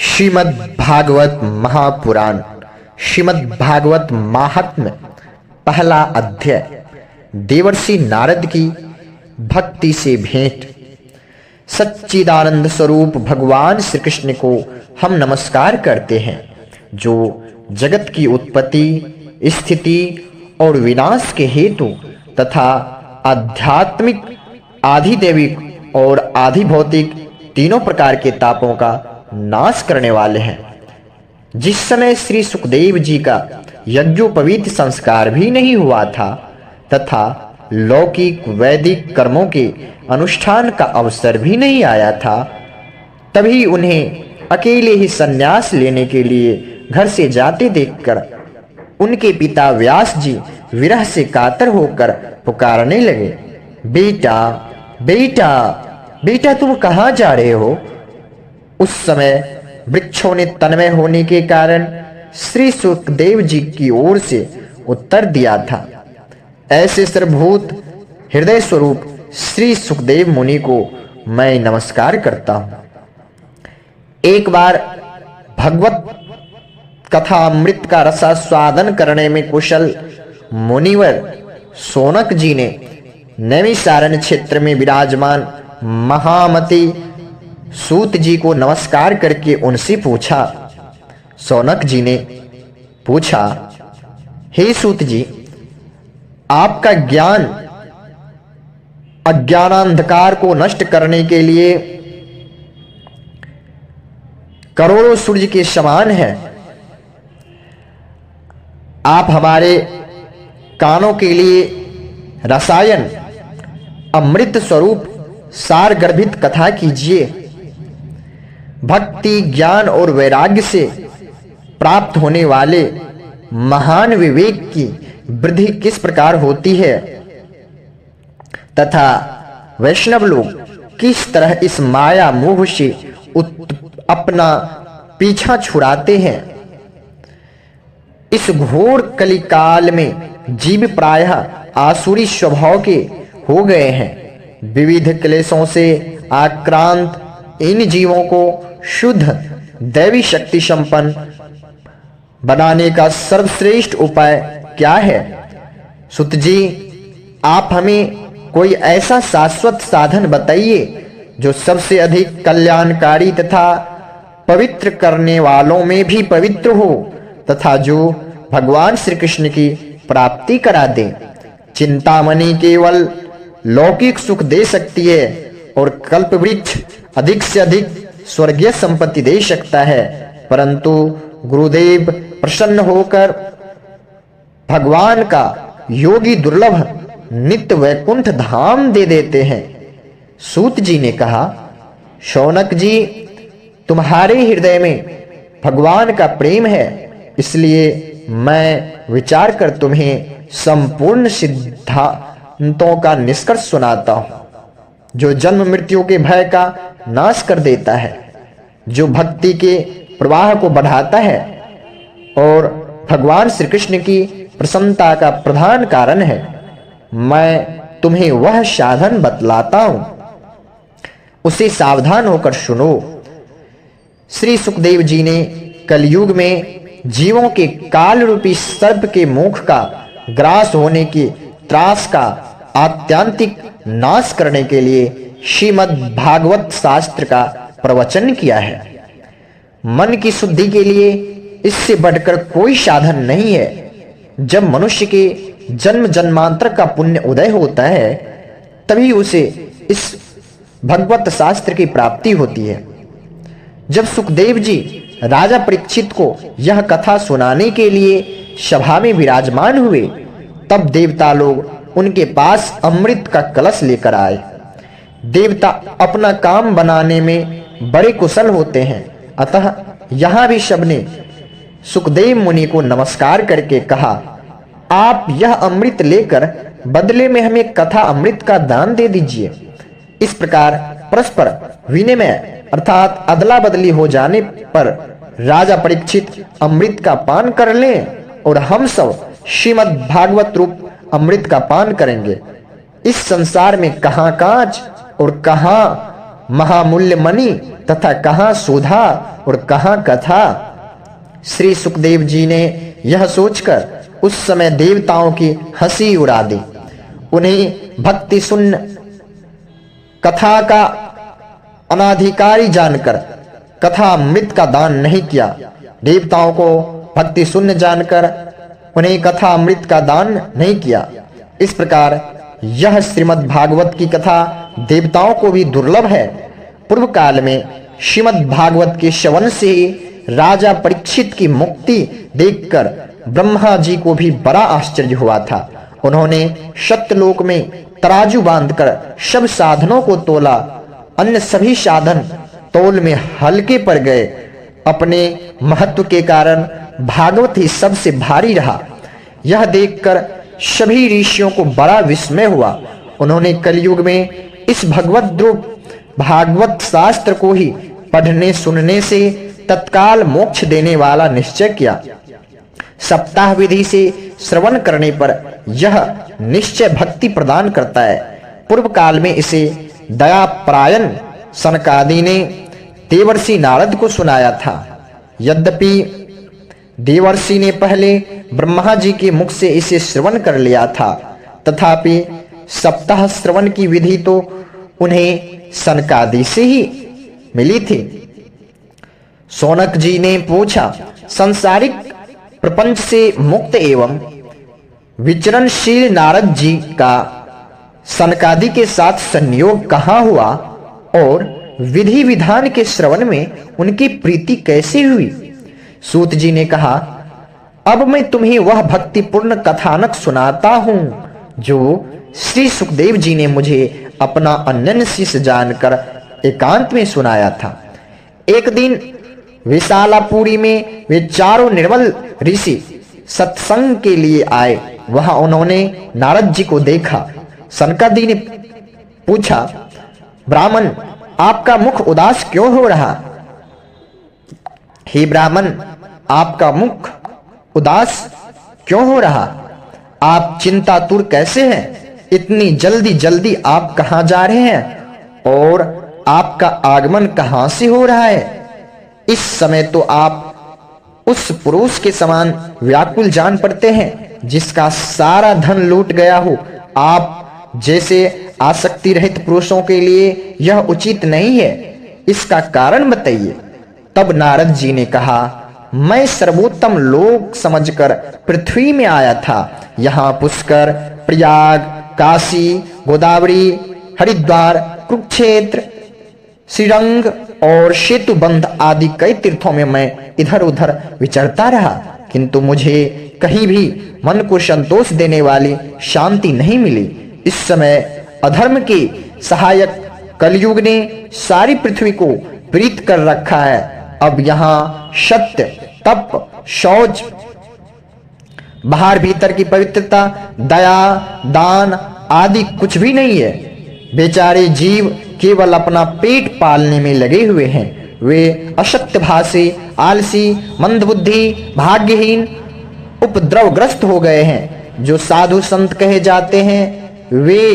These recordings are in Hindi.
श्रीमद् भागवत महापुराण श्रीमद् भागवत महात्म्य पहला अध्याय। देवर्षि नारद की भक्ति से भेंट। सच्चिदानंद स्वरूप भगवान श्री कृष्ण को हम नमस्कार करते हैं, जो जगत की उत्पत्ति, स्थिति और विनाश के हेतु तथा आध्यात्मिक, आधिदैविक और आधिभौतिक तीनों प्रकार के तापों का नाश करने वाले हैं। जिस समय श्री सुखदेव जी का यज्ञोपवीत संस्कार भी नहीं हुआ था तथा लौकिक वैदिक कर्मों के अनुष्ठान का अवसर भी नहीं आया था, तभी उन्हें अकेले ही संन्यास लेने के लिए घर से जाते देखकर उनके पिता व्यास जी विरह से कातर होकर पुकारने लगे, बेटा बेटा बेटा, तुम कहाँ जा रहे हो? उस समय वृक्षों ने तन्मय होने के कारण श्री सुखदेव जी की ओर से उत्तर दिया था। ऐसे सर्वभूत हृदय स्वरूप श्री सुखदेव मुनि को मैं नमस्कार करता हूं। एक बार भगवत कथा अमृत का रसास्वादन करने में कुशल मुनिवर शौनक जी ने नैमिषारण्य क्षेत्र में विराजमान महामती सूत जी को नमस्कार करके उनसे पूछा। शौनक जी ने पूछा, हे सूत जी, आपका ज्ञान अज्ञानांधकार को नष्ट करने के लिए करोड़ों सूर्य के समान है। आप हमारे कानों के लिए रसायन अमृत स्वरूप सार गर्भित कथा कीजिए। भक्ति, ज्ञान और वैराग्य से प्राप्त होने वाले महान विवेक की वृद्धि किस प्रकार होती है तथा वैष्णव लोग किस तरह इस माया मोह से अपना पीछा छुड़ाते हैं। इस घोर कलिकाल में जीव प्रायः आसुरी स्वभाव के हो गए हैं। विविध क्लेशों से आक्रांत इन जीवों को शुद्ध दैवी शक्ति संपन्न बनाने का सर्वश्रेष्ठ उपाय क्या है? सुत जी, आप हमें कोई ऐसा शाश्वत साधन बताइए जो सबसे अधिक कल्याणकारी तथा पवित्र करने वालों में भी पवित्र हो तथा जो भगवान श्री कृष्ण की प्राप्ति करा दे। चिंतामणि केवल लौकिक सुख दे सकती है और कल्पवृक्ष अधिक से अधिक स्वर्गीय संपत्ति दे सकता है, परंतु गुरुदेव प्रसन्न होकर भगवान का योगी दुर्लभ नित्य वैकुंठ धाम दे देते हैं। सूत जी ने कहा, शौनक जी, तुम्हारे हृदय में भगवान का प्रेम है, इसलिए मैं विचार कर तुम्हें संपूर्ण सिद्धांतों का निष्कर्ष सुनाता हूं, जो जन्म मृत्यु के भय का नाश कर देता है, जो भक्ति के प्रवाह को बढ़ाता है और भगवान श्री कृष्ण की प्रसन्नता का प्रधान कारण है। मैं तुम्हें वह साधन बतलाता हूं, उसे सावधान होकर सुनो। श्री सुखदेव जी ने कलयुग में जीवों के काल रूपी सर्प के मुख का ग्रास होने की त्रास का आत्यांतिक नाश करने के लिए श्रीमद् भागवत शास्त्र का प्रवचन किया है। मन की शुद्धि के लिए इससे बढ़कर कोई साधन नहीं है। जब मनुष्य के जन्म जन्मांतर का पुण्य उदय होता है, तभी उसे इस भगवत शास्त्र की प्राप्ति होती है। जब सुखदेव जी राजा परीक्षित को यह कथा सुनाने के लिए सभा में विराजमान हुए, तब देवता लोग उनके पास अमृत का कलश लेकर आए। देवता अपना काम बनाने में बड़े कुशल होते हैं, अतः यहां भी सबने सुखदेव मुनि को नमस्कार करके कहा, आप यह अमृत लेकर बदले में हमें कथा अमृत का दान दे दीजिए। इस प्रकार परस्पर विनिमय अर्थात अदला बदली हो जाने पर राजा परीक्षित अमृत का पान कर लें और हम सब श्रीमद् भागवत रूप अमृत का पान करेंगे। इस संसार में कहां कांच और कहां महामूल्य मणि तथा कहाँ सुधा और कहाँ कथा। श्री सुखदेव जी ने यह सोचकर उस समय देवताओं की हंसी उड़ा दी। उन्हें भक्ति शून्य कथा का अनाधिकारी जानकर कथामृत का दान नहीं किया। देवताओं को भक्ति शून्य जानकर उन्हें कथामृत का दान नहीं किया। इस प्रकार यह श्रीमद् भागवत की कथा देवताओं को भी दुर्लभ है। पूर्व काल में श्रीमद् भागवत के श्रवण से राजा परीक्षित की मुक्ति देखकर ब्रह्मा जी को भी बड़ा आश्चर्य हुआ था। उन्होंने सत्यलोक में तराजू बांधकर सब साधनों को तोला। अन्य सभी साधन तौल में हल्के पड़ गए। अपने महत्व के कारण भागवत ही सबसे भारी रहा। यह देखकर सभी ऋषियों को बड़ा विस्मय हुआ। उन्होंने कलयुग में इस भगवत रूप भागवत शास्त्र को ही पढ़ने सुनने से तत्काल मोक्ष देने वाला निश्चय किया। सप्ताह विधि से श्रवण करने पर यह निश्चय भक्ति प्रदान करता है। पूर्व काल में इसे दयापरायण सनकादि ने देवर्षि नारद को सुनाया था। यद्यपि देवर्षि ने पहले ब्रह्मा जी के मुख से इसे श्रवण कर लिया था, तथापि सप्ताह श्रवण की विधि तो उन्हें सनकादि से ही मिली थी। शौनक जी ने पूछा, संसारिक प्रपंच से मुक्त एवं विचरणशील नारद जी का सनकादि के साथ संयोग कहाँ हुआ और विधि विधान के श्रवण में उनकी प्रीति कैसे हुई? सूत जी ने कहा, अब मैं तुम्हें वह भक्तिपूर्ण कथानक सुनाता हूं जो श्री सुखदेव जी ने मुझे अपना अनन्य शिष्य जानकर एकांत में सुनाया था। एक दिन विशालापुरी में वे चारों निर्मल ऋषि सत्संग के लिए आए। वहां उन्होंने नारद जी को देखा। सनकादि ने पूछा, ब्राह्मण, आपका मुख उदास क्यों हो रहा? हे ब्राह्मण, आपका मुख उदास क्यों हो रहा? आप चिंतातुर कैसे हैं? इतनी जल्दी जल्दी आप कहां जा रहे हैं और आपका आगमन कहां से हो रहा है? इस समय तो आप उस पुरुष के समान व्याकुल जान पड़ते हैं जिसका सारा धन लूट गया हो। आप जैसे आसक्ति रहित पुरुषों के लिए यह उचित नहीं है। इसका कारण बताइए। तब नारद जी ने कहा, मैं सर्वोत्तम लोक समझकर पृथ्वी में आया था। यहाँ पुष्कर, प्रयाग, काशी, गोदावरी, हरिद्वार, कुरुक्षेत्र, श्रीरंग और सेतुबंध आदि कई तीर्थों में मैं इधर उधर विचरता रहा, किंतु मुझे कहीं भी मन को संतोष देने वाली शांति नहीं मिली। इस समय अधर्म के सहायक कलयुग ने सारी पृथ्वी को प्रीत कर रखा है। अब यहाँ सत्य, तप, शौच, बाहर भीतर की पवित्रता, दया, दान आदि कुछ भी नहीं है। बेचारे जीव केवल अपना पेट पालने में लगे हुए हैं। वे असत्यभाषी, आलसी, मंदबुद्धि, भाग्यहीन, उपद्रवग्रस्त हो गए हैं। जो साधु संत कहे जाते हैं वे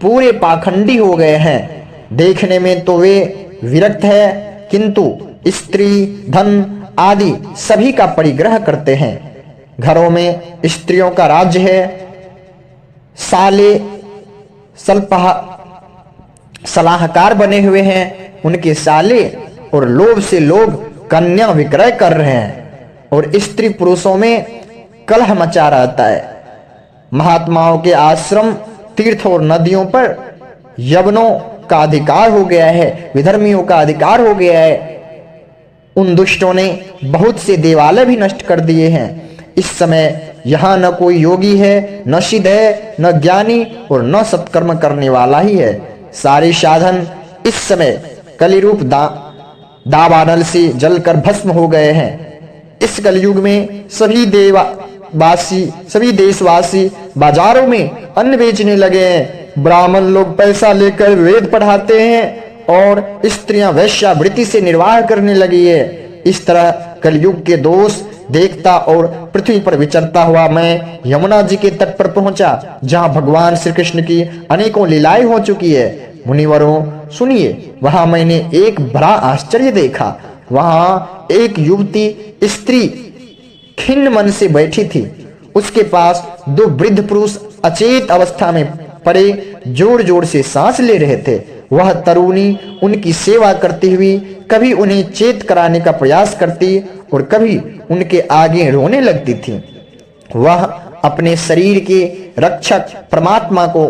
पूरे पाखंडी हो गए हैं। देखने में तो वे विरक्त है, किंतु स्त्री, धन आदि सभी का परिग्रह करते हैं। घरों में स्त्रियों का राज्य है। साले सलाहकार बने हुए हैं। उनके साले और लोभ से लोग कन्या विक्रय कर रहे हैं और स्त्री पुरुषों में कलह मचा रहता है। महात्माओं के आश्रम, तीर्थ और नदियों पर यवनों का अधिकार हो गया है, विधर्मियों का अधिकार हो गया है। उन दुष्टों ने बहुत से देवालय भी नष्ट कर दिए हैं। इस समय यहाँ न कोई योगी है, न सिद्ध है, न ज्ञानी और न सत्कर्म करने वाला ही है। सारे साधन इस समय कलिरूप दावानल से जलकर भस्म हो गए हैं। इस कलयुग में सभी देशवासी बाजारों में अन्न बेचने लगे हैं। ब्राह्मण लोग पैसा लेकर वेद पढ़ाते हैं और स्त्रियां वेश्यावृत्ति से निर्वाह करने लगी है। इस तरह कलयुग के दोष देखता और पृथ्वी पर विचरता हुआ मैं यमुना जी के तट पर पहुंचा, जहां भगवान श्री कृष्ण की अनेकों लीलाएं हो चुकी है। मुनिवरों सुनिए, वहां मैंने एक बड़ा आश्चर्य देखा। वहां एक युवती स्त्री खिन्न मन से बैठी थी। उसके पास दो वृद्ध पुरुष अचेत अवस्था में पड़े जोर जोर से सांस ले रहे थे। वह तरुणी उनकी सेवा करती हुई कभी उन्हें चेत कराने का प्रयास करती और कभी उनके आगे रोने लगती थी। वह अपने शरीर के रक्षक परमात्मा को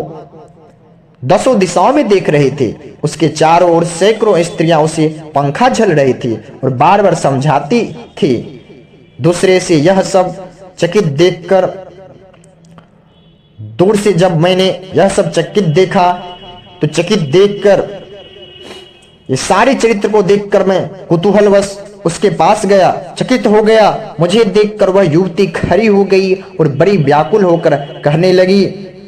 दसों दिशाओं में देख रहे थे। उसके चारों ओर सैकड़ों स्त्रियां उसे पंखा झल रही थी और बार बार समझाती थी दूसरे से। यह सब चकित देखकर दूर से जब मैंने यह सब चकित देखा तो चकित देखकर ये सारे चरित्र को देखकर मैं कुतूहलवश उसके पास गया, चकित हो गया। मुझे देखकर वह युवती खड़ी हो गई और बड़ी व्याकुल होकर कहने लगी।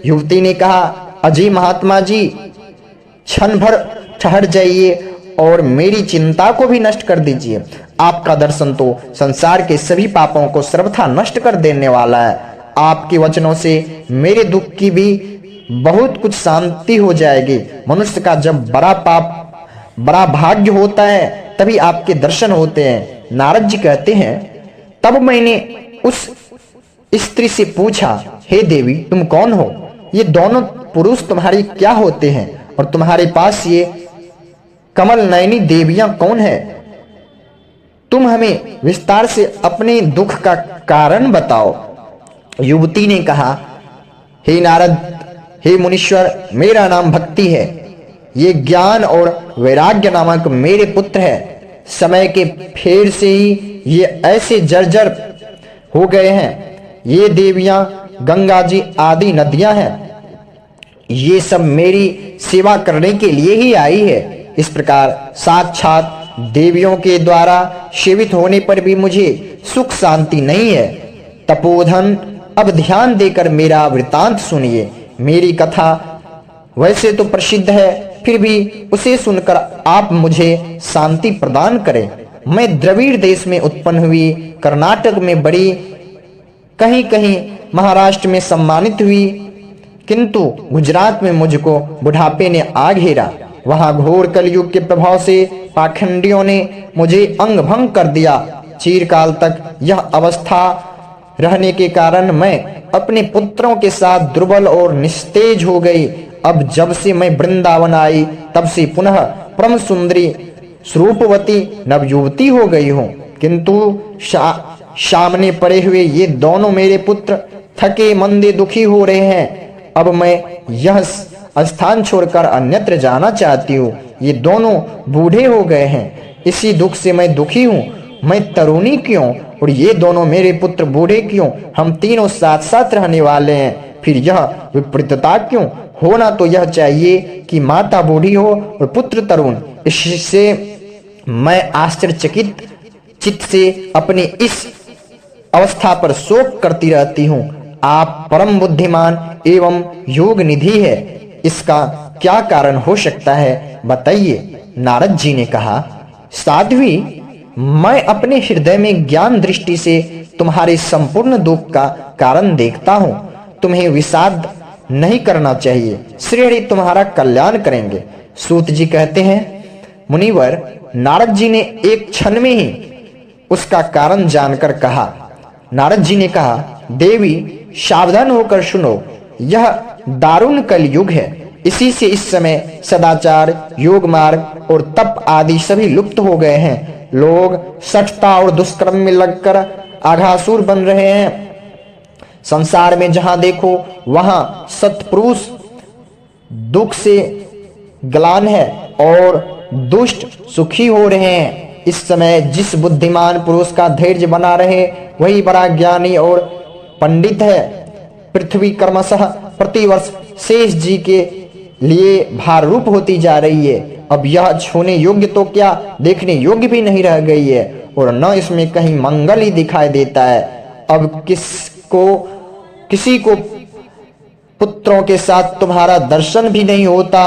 युवती ने कहा, अजय महात्मा जी, क्षण भर ठहर जाइए और मेरी चिंता को भी नष्ट कर दीजिए। आपका दर्शन तो संसार के सभी पापों को सर्वथा नष्ट कर देने वाला है। आपके वचनों से मेरे दुख की भी बहुत कुछ शांति हो जाएगी। मनुष्य का जब बड़ा भाग्य होता है तभी आपके दर्शन होते हैं। नारद जी कहते हैं, तब मैंने उस स्त्री से पूछा, हे देवी, तुम कौन हो? ये दोनों पुरुष तुम्हारी क्या होते हैं और तुम्हारे पास ये कमल नयनी देवियां कौन है? तुम हमें विस्तार से अपने दुख का कारण बताओ। युवती ने कहा, हे नारद, हे मुनीश्वर, मेरा नाम भक्ति है। ये ज्ञान और वैराग्य नामक मेरे पुत्र है। समय के फेर से ही ये ऐसे जर्जर हो गए हैं। ये देवियां गंगा जी आदि नदियां हैं। ये सब मेरी सेवा करने के लिए ही आई है। इस प्रकार साक्षात देवियों के द्वारा सेवित होने पर भी मुझे सुख शांति नहीं है। तपोधन, अब ध्यान देकर मेरा वृतांत सुनिए। मेरी कथा वैसे तो प्रसिद्ध है, फिर भी उसे सुनकर आप मुझे शांति प्रदान करें। मैं द्रविड़ देश में उत्पन्न हुई, कर्नाटक में बड़ी, कहीं कहीं महाराष्ट्र में सम्मानित हुई, किंतु गुजरात में मुझको बुढ़ापे ने आ घेरा। वहां घोर कलयुग के प्रभाव से पाखंडियों ने मुझे अंग भंग कर दिया। चिरकाल तक यह अवस्था रहने के कारण मैं अपने पुत्रों के साथ दुर्बल और निस्तेज हो गई। अब जब से मैं वृंदावन आई तब से पुनः परम सुंदरी स्वरूपवती नवयुवती हो गई हूँ। किंतु सामने पड़े हुए ये दोनों मेरे पुत्र थके मंदे दुखी हो रहे हैं। अब मैं यह स्थान छोड़कर अन्यत्र जाना चाहती हूँ। ये दोनों बूढ़े हो गए हैं, इसी दुख से मैं दुखी हूँ। मैं तरुणी क्यों और ये दोनों मेरे पुत्र बूढ़े क्यों? हम तीनों साथ साथ रहने वाले हैं, फिर यह विपरीतता क्यों? होना तो यह चाहिए कि माता बूढ़ी हो और पुत्र तरुण। इससे मैं आश्चर्यचकित चित्त से अपनी इस अवस्था पर शोक करती रहती हूँ। आप परम बुद्धिमान एवं योग निधि है, इसका क्या कारण हो सकता है, बताइए। नारद जी ने कहा, साध्वी, मैं अपने हृदय में ज्ञान दृष्टि से तुम्हारे संपूर्ण दुख का कारण देखता हूँ। तुम्हें विषाद नहीं करना चाहिए, श्री तुम्हारा कल्याण करेंगे। सूत जी कहते हैं, मुनिवर, नारद जी ने एक क्षण में ही उसका कारण जानकर कहा। नारद जी ने कहा, देवी, सावधान होकर सुनो, यह दारुण कलयुग है। इसी से इस समय सदाचार, योग मार्ग और तप आदि सभी लुप्त हो गए हैं। लोग सठता और दुष्कर्म में लगकर आघासुर बन रहे हैं। संसार में जहां देखो वहां सत्पुरुष दुख से ग्लान है और दुष्ट सुखी हो रहे हैं। इस समय जिस बुद्धिमान पुरुष का धैर्य बना रहे वही बड़ा ज्ञानी और पंडित है। पृथ्वी क्रमशः प्रतिवर्ष शेष जी के लिए भार रूप होती जा रही है। अब यह छूने योग्य तो क्या, देखने योग्य भी नहीं रह गई है और न इसमें कहीं मंगल ही दिखाई देता है। अब किसी को पुत्रों के साथ तुम्हारा दर्शन भी नहीं होता।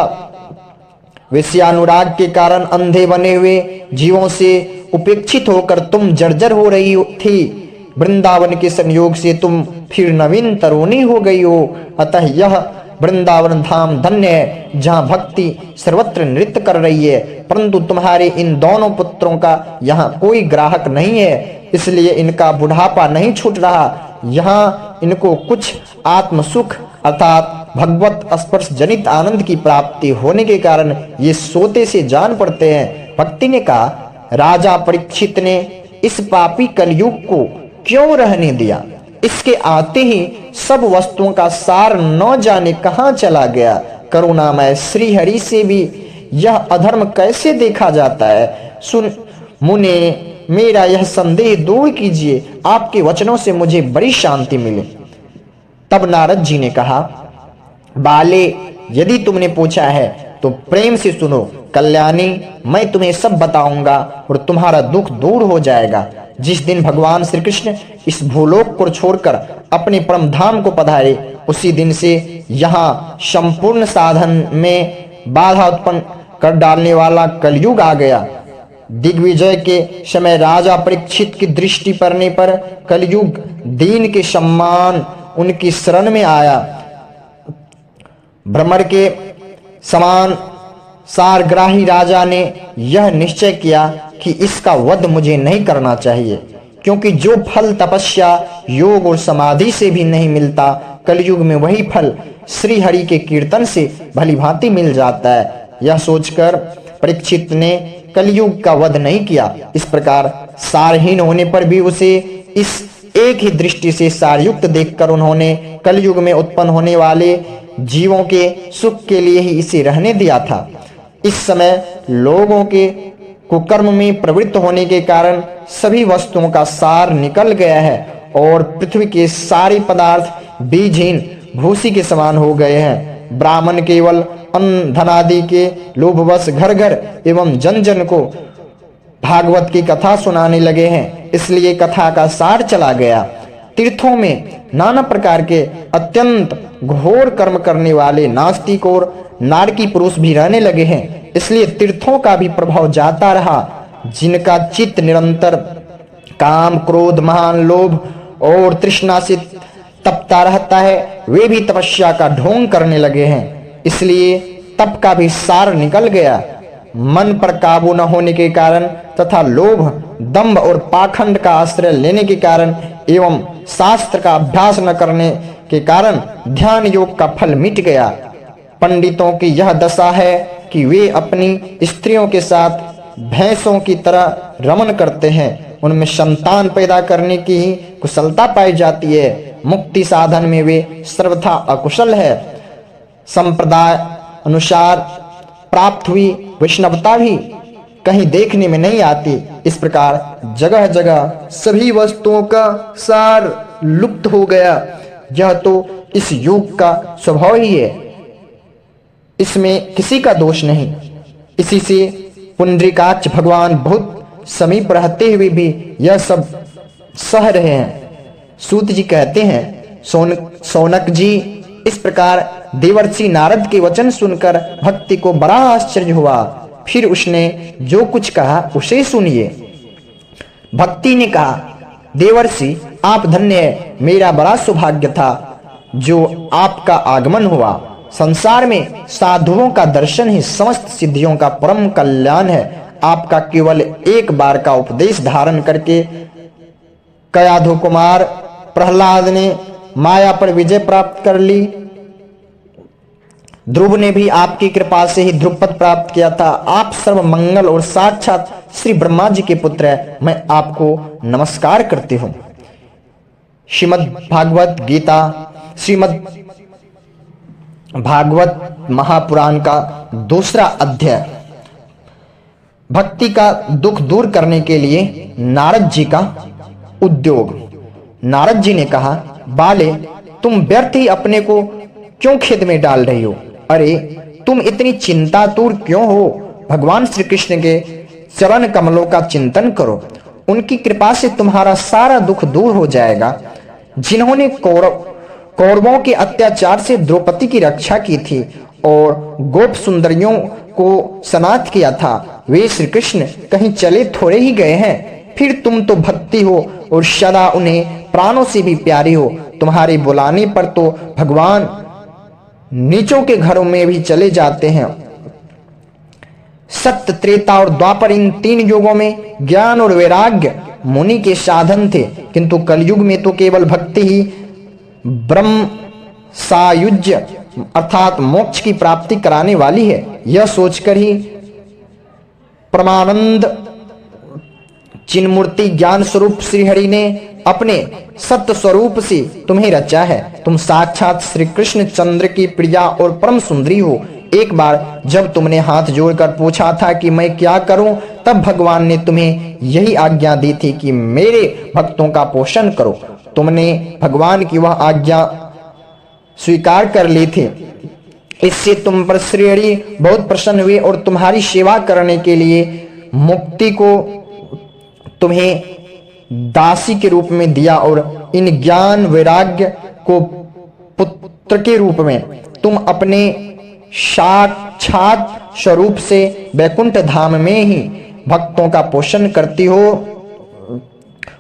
विषयानुराग के कारण अंधे बने हुए जीवों से उपेक्षित होकर तुम जर्जर हो रही थी। वृंदावन के संयोग से तुम फिर नवीन तरुणी हो गई हो। अतः यह वृंदावन धाम धन्य है जहाँ भक्ति सर्वत्र नृत्य कर रही है, परंतु तुम्हारे इन दोनों पुत्रों का यहाँ कोई ग्राहक नहीं है, इसलिए इनका बुढ़ापा नहीं छूट रहा। यहाँ इनको कुछ आत्म सुख अर्थात भगवत स्पर्श जनित आनंद की प्राप्ति होने के कारण ये सोते से जान पड़ते हैं। भक्ति ने कहा, राजा परीक्षित ने इस पापी कलयुग को क्यों रहने दिया? इसके आते ही सब वस्तुओं का सार न जाने कहां चला गया। करुणामय श्री हरि से भी यह अधर्म कैसे देखा जाता है? सुन मुने, मेरा यह संदेह दूर कीजिए, आपके वचनों से मुझे बड़ी शांति मिली। तब नारद जी ने कहा, बाले, यदि तुमने पूछा है तो प्रेम से सुनो। कल्याणी, मैं तुम्हें सब बताऊंगा और तुम्हारा दुख दूर हो जाएगा। जिस दिन भगवान श्री कृष्ण इस भूलोक को छोड़कर अपने परम धाम को पधारे, उसी दिन से यहाँ संपूर्ण साधन में बाधा उत्पन्न कर डालने वाला कलयुग आ गया। दिग्विजय के समय राजा परीक्षित की दृष्टि पड़ने पर कलयुग दीन के सम्मान उनकी शरण में आया। भ्रमर के समान सारग्राही राजा ने यह निश्चय किया कि इसका वध मुझे नहीं करना चाहिए, क्योंकि जो फल तपस्या, योग और समाधि से भी नहीं मिलता, कलयुग में वही फल श्री हरि के कीर्तन से भली भांति मिल जाता है। यह सोचकर परीक्षित ने कलयुग का वध नहीं किया। इस प्रकार सारहीन होने पर भी उसे इस एक ही दृष्टि से सारयुक्त देखकर उन्होंने कलयुग में उत्पन्न होने वाले जीवों के सुख के लिए ही इसे रहने दिया था। इस समय लोगों के कुकर्म में प्रवृत्त होने के कारण सभी वस्तुओं का सार निकल गया है और पृथ्वी के सारे पदार्थ बीजहीन भूसी के समान हो गए हैं। ब्राह्मण केवल अन्न धनादि के लोभवश घर घर एवं जन जन को भागवत की कथा सुनाने लगे हैं, इसलिए कथा का सार चला गया। तीर्थों में नाना प्रकार के अत्यंत घोर कर्म करने वाले नास्तिक और नारकी पुरुष भी रहने लगे हैं, इसलिए तीर्थों का भी प्रभाव जाता रहा। जिनका चित्त निरंतर काम, क्रोध, महान लोभ और तृष्णा से तपता रहता है, वे भी तपस्या का ढोंग करने लगे हैं, इसलिए तप का भी सार निकल गया। मन पर काबू न होने के कारण तथा लोभ, दंभ और पाखंड का आश्रय लेने के कारण एवं शास्त्र का अभ्यास न करने के कारण ध्यान योग का फल मिट गया। पंडितों की यह दशा है कि वे अपनी स्त्रियों के साथ भैंसों की तरह रमन करते हैं, उनमें संतान पैदा करने की ही कुशलता पाई जाती है। मुक्ति साधन में वे सर्वथा अकुशल है। संप्रदाय अनुसार प्राप्त हुई वैष्णवता भी कहीं देखने में नहीं आती। इस प्रकार जगह जगह सभी वस्तुओं का सार लुप्त हो गया। यह तो इस युग का स्वभाव ही है, इसमें किसी का दोष नहीं। इसी से पुंडरीकाक्ष भगवान बहुत समीप रहते हुए भी यह सब सह रहे हैं। सूत जी कहते हैं, सौनक जी, इस प्रकार देवर्षि नारद के वचन सुनकर भक्ति को बड़ा आश्चर्य हुआ। फिर उसने जो कुछ कहा उसे सुनिए। भक्ति ने कहा, देवर्षि आप धन्य है, मेरा बड़ा सौभाग्य था जो आपका आगमन हुआ। संसार में साधुओं का दर्शन ही समस्त सिद्धियों का परम कल्याण है। आपका केवल एक बार का उपदेश धारण करके कयाधु कुमार प्रहलाद ने माया पर विजय प्राप्त कर ली। ध्रुव ने भी आपकी कृपा से ही ध्रुव पद प्राप्त किया था। आप सर्व मंगल और साक्षात श्री ब्रह्मा जी के पुत्र हैं। मैं आपको नमस्कार करती हूँ। श्रीमद् भागवत गीता, श्रीमद् भागवत महापुराण का दूसरा अध्याय, भक्ति का दुख दूर करने के लिए नारद जी का उद्योग। नारद जी ने कहा, बाले, तुम व्यर्थ ही अपने को क्यों खेद में डाल रही हो? अरे तुम इतनी चिंतातुर क्यों हो? भगवान श्री कृष्ण के चरण कमलों का चिंतन करो, उनकी कृपा से तुम्हारा सारा दुख दूर हो जाएगा। जिन्होंने कौरवों के अत्याचार से द्रौपदी की रक्षा की थी और गोप सुंदरियों को सनाथ किया था, वे श्री कृष्ण कहीं चले थोड़े ही गए हैं। फिर तुम तो भक्ति हो और सदा उन्हें प्राणों से भी प्यारी हो। तुम्हारे बुलाने पर तो भगवान नीचों के घरों में भी चले जाते हैं। सत्य, त्रेता और द्वापर, इन 3 युगों में ज्ञान और वैराग्य मुनि के साधन थे, किंतु कलयुग में तो केवल भक्ति ही ब्रह्म सायुज्य अर्थात मोक्ष की प्राप्ति कराने वाली है। यह सोचकर ही परमानंद चिन्मूर्ति ज्ञान स्वरूप श्रीहरि ने अपने सत्य स्वरूप से तुम्हें रचा है। तुम साक्षात श्री कृष्ण चंद्र की प्रिया और परम सुंदरी हो। एक बार जब तुमने हाथ जोड़कर पूछा था कि मैं क्या करूं, तब भगवान ने तुम्हें यही आज्ञा दी थी कि मेरे भक्तों का पोषण करो। तुमने भगवान की वह आज्ञा स्वीकार कर ली थी। इससे तुम पर श्रीहरि बहुत प्रसन्न हुए और तुम्हारी सेवा करने के लिए मुक्ति को तुम्हें दासी के रूप में दिया और इन ज्ञान वैराग्य को पुत्र के रूप में तुम अपने साक्षात स्वरूप से वैकुंठ धाम में ही भक्तों का पोषण करती हो।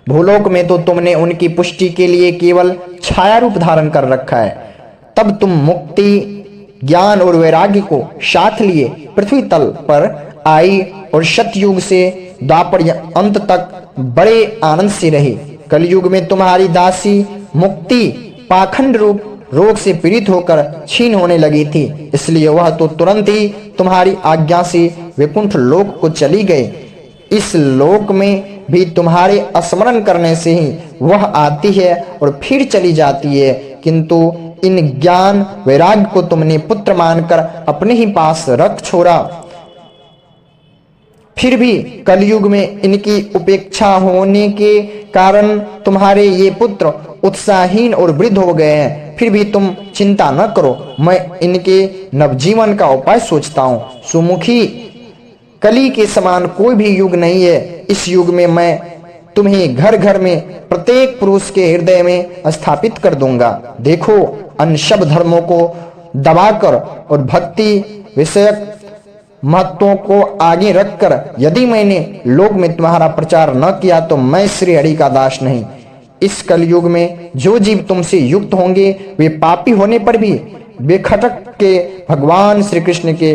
भूलोक में तो तुमने उनकी पुष्टि के लिए केवल छाया रूप धारण कर रखा है। तब तुम मुक्ति, ज्ञान और वैराग्य को साथ लिए पृथ्वी तल पर आई और सतयुग से द्वापर अंत तक बड़े आनंद से रही। कलयुग में तुम्हारी दासी मुक्ति पाखंड रूप रोग से पीड़ित होकर क्षीण होने लगी थी, इसलिए वह तो तुरंत ही तुम्हारी आज्ञा से वैकुंठ लोक को चली गई। इस लोक में भी तुम्हारे स्मरण करने से ही वह आती है और फिर चली जाती है, किंतु इन ज्ञान वैराग्य को तुमने पुत्र मानकर अपने ही पास रख छोड़ा। फिर भी कलयुग में इनकी उपेक्षा होने के कारण तुम्हारे ये पुत्र उत्साहहीन और वृद्ध हो गए हैं। फिर भी तुम चिंता न करो, मैं इनके नवजीवन का उपाय सोचता हूँ। सुमुखी, कली के समान कोई भी युग नहीं है। इस युग में मैं तुम्हें घर घर में प्रत्येक पुरुष के हृदय में स्थापित कर दूंगा। देखो, अन्य सब धर्मों को दबाकर और भक्ति विषयक महत्वों को आगे रखकर यदि मैंने लोक में तुम्हारा प्रचार न किया तो मैं श्री हरि का दास नहीं। इस कलयुग में जो जीव तुमसे युक्त होंगे वे पापी होने पर भी बेखटक के भगवान श्री कृष्ण के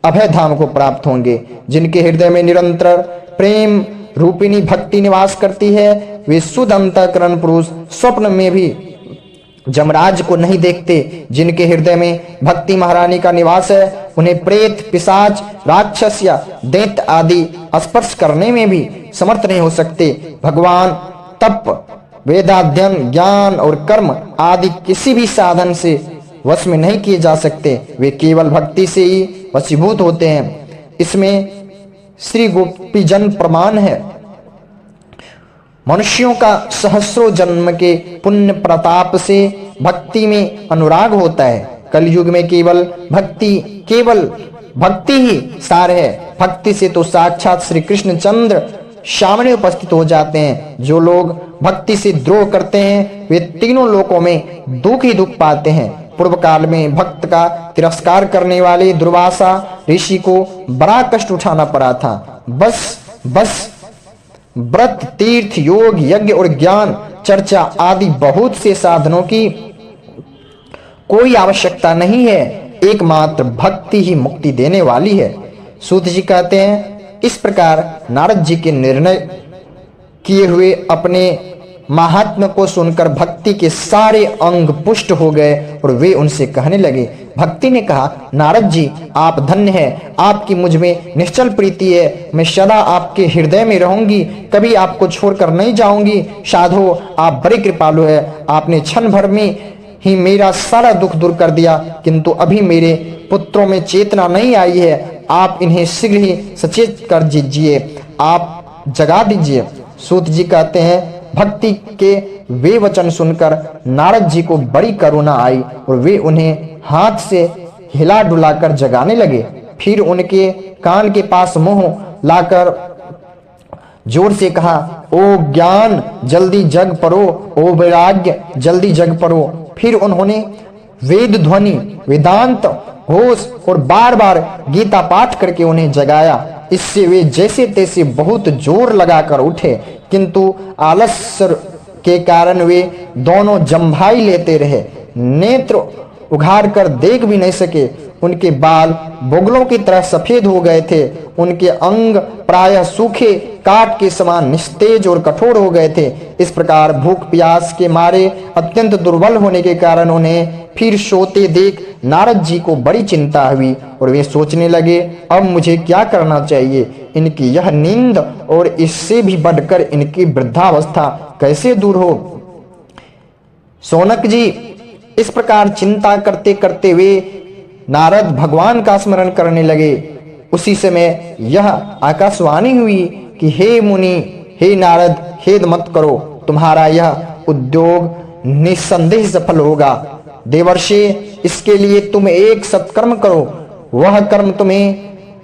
अभय धाम को प्राप्त होंगे। जिनके हृदय में निरंतर प्रेम रूपिणी भक्ति निवास करती है, वे शुद्ध अंतःकरण पुरुष स्वप्न में भी जमराज को नहीं देखते। जिनके हृदय में भक्ति महारानी का निवास है, उन्हें प्रेत, पिशाच, राक्षस या दैत्य आदि स्पर्श करने में भी समर्थ नहीं हो सकते। भगवान तप, वेदाध्ययन, ज्ञान और कर्म आदि किसी भी साधन से वश में नहीं किए जा सकते। वे केवल भक्ति से ही वशीभूत होते हैं। इसमें श्री गोपी जन प्रमाण है। मनुष्यों का सहस्रों जन्म के पुण्य प्रताप से भक्ति में अनुराग होता है। कलयुग में केवल भक्ति ही सार है। भक्ति से तो साक्षात श्री कृष्ण चंद्र सामने उपस्थित हो जाते हैं। जो लोग भक्ति से द्रोह करते हैं वे तीनों लोकों में दुख ही दुख पाते हैं। पूर्व काल में भक्त का तिरस्कार करने वाले दुर्वासा ऋषि को बड़ा कष्ट उठाना पड़ा था। बस व्रत, तीर्थ, योग, यज्ञ और ज्ञान चर्चा आदि बहुत से साधनों की कोई आवश्यकता नहीं है। एकमात्र भक्ति ही मुक्ति देने वाली है। सूत जी कहते हैं, इस प्रकार नारद जी के निर्णय किए हुए अपने महात्मा को सुनकर भक्ति के सारे अंग पुष्ट हो गए और वे उनसे कहने लगे। भक्ति ने कहा, नारद जी आप धन्य हैं, आपकी मुझ में निश्चल प्रीति है। मैं सदा आपके हृदय में रहूंगी, कभी आपको छोड़कर नहीं जाऊंगी। साधो आप बड़े कृपालु है, आपने क्षण भर में ही मेरा सारा दुख दूर कर दिया, किंतु अभी मेरे पुत्रों में चेतना नहीं आई है। आप इन्हें शीघ्र ही सचेत कर दीजिए, आप जगा दीजिए। सूत जी कहते हैं, भक्ति के वे वचन सुनकर नारद जी को बड़ी करुणा आई और वे उन्हें हाथ से हिला डुलाकर जगाने लगे। फिर उनके कान के पास मुंह लाकर जोर से कहा, ओ ज्ञान जल्दी जग परो, ओ वैराग्य जल्दी जग परो। फिर उन्होंने वेद ध्वनि, वेदांत घोष और बार बार गीता पाठ करके उन्हें जगाया। इससे वे जैसे तैसे बहुत जोर लगाकर उठे, किंतु आलस्य के कारण वे दोनों जम्भाई लेते रहे। नेत्र उघाड़ कर देख भी नहीं सके। उनके बाल बुगलों की तरह सफेद हो गए थे। उनके अंग प्रायः सूखे काठ के समान निस्तेज और कठोर हो गए थे। इस प्रकार भूख प्यास के मारे अत्यंत दुर्बल होने के कारण उन्हें फिर सोते देख नारद जी को बड़ी चिंता हुई और वे सोचने लगे, अब मुझे क्या करना चाहिए। इनकी यह नींद और इससे भी बढ़कर इनकी वृद्धावस्था कैसे दूर हो। शौनक जी इस प्रकार चिंता करते करते वे नारद भगवान का स्मरण करने लगे। उसी समय यह आकाशवाणी हुई कि हे मुनि, हे नारद, खेद मत करो, तुम्हारा यह उद्योग निस्संदेह सफल होगा। देवर्षि, इसके लिए तुम एक सत्कर्म करो। वह कर्म तुम्हें